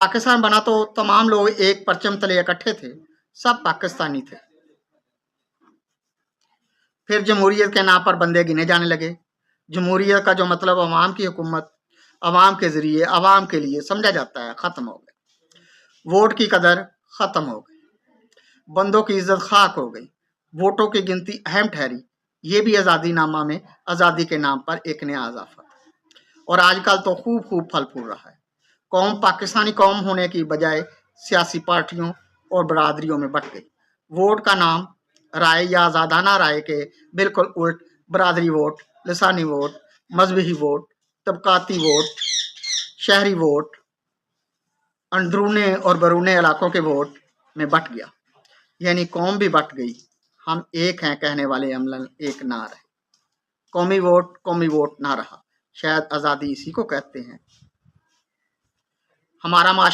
पाकिस्तान बना तो तमाम लोग एक परचम तले इकट्ठे थे, सब पाकिस्तानी थे। फिर जमहूरियत के नाम पर बंदे गिने जाने लगे। जमहूरियत का जो मतलब अवाम की हुकूमत, अवाम के जरिए, अवाम के लिए समझा जाता है, खत्म हो गया। वोट की कदर खत्म हो गई, बंदों की इज्जत खाक हो गई, वोटों की गिनती अहम ठहरी। ये भी आज़ादी नामा में आज़ादी के नाम पर एक नया इजाफा। और आजकल तो खूब खूब फल फूल रहा है। कौम पाकिस्तानी कौम होने की बजाय सियासी पार्टियों और बरादरियों में बट गई। वोट का नाम राय या आज़ादाना राय के बिल्कुल उल्ट बरादरी वोट, लसानी वोट, मजहबी वोट, तबकाती वोट, शहरी वोट, अंदरूने और बरूने इलाकों के वोट में बट गया। यानी कौम भी बट गई। हम एक हैं कहने वाले अमलन एक ना रहे। कौमी वोट ना रहा। शायद आज़ादी इसी को कहते हैं। हमारा